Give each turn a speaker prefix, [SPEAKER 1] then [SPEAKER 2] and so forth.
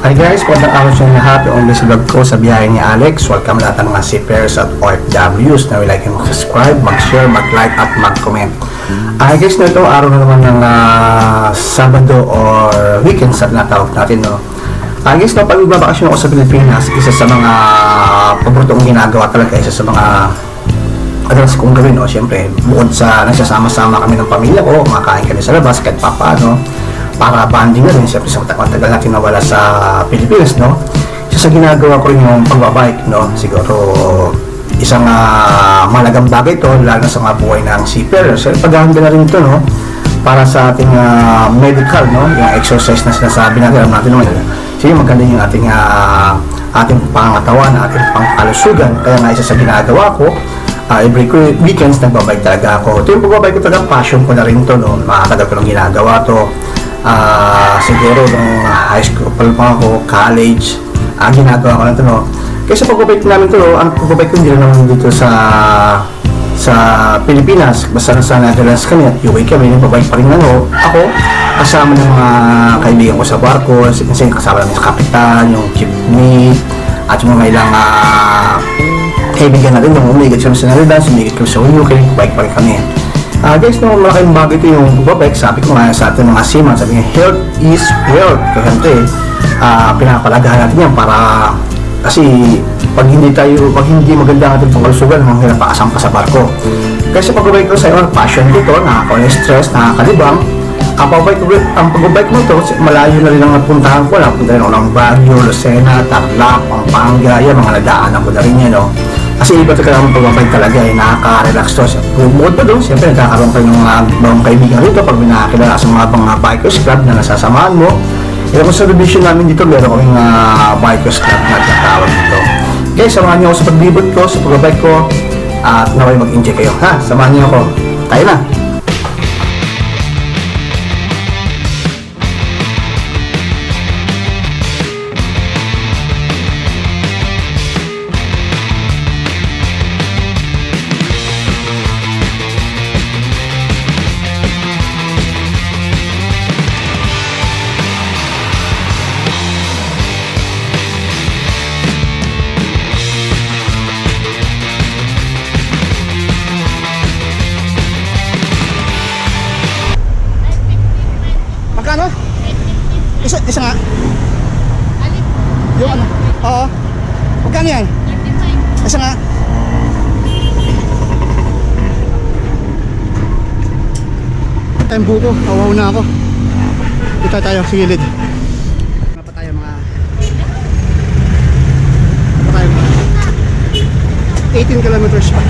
[SPEAKER 1] Hi guys, magandang araw sa inyo lahat. Yung this vlog ko sa biyahe ni Alex. Welcome lahat ng mga seafarers at OFWs na will like and mag-subscribe, mag-share, mag-like at mag-comment. Hi guys, na ito araw na naman ng Sabado or weekend sa natawag natin, no? Guys, no, pag magbabakasyon ako sa Pilipinas, isa sa mga paborito kong ginagawa talaga, isa sa mga adalas kong gawin, no? Siyempre, bukod sa nagsasama-sama kami ng pamilya ko, kumakain kami sa labas, kahit paano, para bonding na rin, siyempre sa matagal natin nawala sa Pilipinas, no? Isa sa ginagawa ko rin yung pagbabike, no? Siguro, isang malagang bagay ito, lalo na sa mga buhay ng seafarer. So, paghahanda na rin ito, no? Para sa ating medical, no? Yung exercise na sinasabi natin, alam natin naman, sige, maganda yung ating pangatawan, ating pangkalusugan. Kaya nga isa sa ginagawa ko, every weekends nagbabike talaga ako. Ito yung pagbabike ko talaga, passion ko na rin ito, no? Makakadal ko ng ginagawa to. Siguro nung high school pa lang ako, college, ginagawa ko na ito, no? Kaya sa pagbabike namin ito, ang pagbabike ko hindi naman dito sa Pilipinas, basta na sa Netherlands kami at UK kami, nagbabike pa rin ako kasama ng mga kaibigan ko sa barko, kasi kasama namin sa kapitan, yung chief mate, at yung mga ilang kaibigan natin, yung umigit kami sa Netherlands, umigit kami sa UK, bike pa rin kami. Guys, no, malaking bagay ito yung pagbabike. Sabi ko nga sa ating mga seaman, sabi nga, health is wealth. Kaya siyempre, pinapalagahan natin yan para, kasi pag hindi maganda ang ating pangkalusugan, hirap pakasang pa sa barko. Kaya sa pagbabike ko sa iyo, passion ko ito, nakaka-stress, nakakalibang. Ang pagbabike mo ito, malayo na rin ang napuntahan ko. Napunta rin ako ng Baguio, Lucena, Tarlac, Pampanga, yan, mga nadaanan ko na rin yan, no? Kasi iba ito kailangan pagbabike talaga, nakaka-relax to. Bukod pa doon, siyempre nagkakaroon kayo ng mga bagong kaibigan rito pag may nakakilala sa mga bikers club na nasasamahan mo. Kaya kung sa revision namin dito, meron kaming bikers club na tinatawag dito. Okay, samahan niyo ako sa paglibot ko, sa pagbabike ko, at naway mag-enjoy kayo. Samahan niyo ako. Tayo na!
[SPEAKER 2] Magkano? Isa nga. Yung ano? Oo. Magkano yan? Isa nga. Tayong buko. Awaw na ako. Dito tayo sa gilid. Ano pa tayo mga 18 kilometers pa.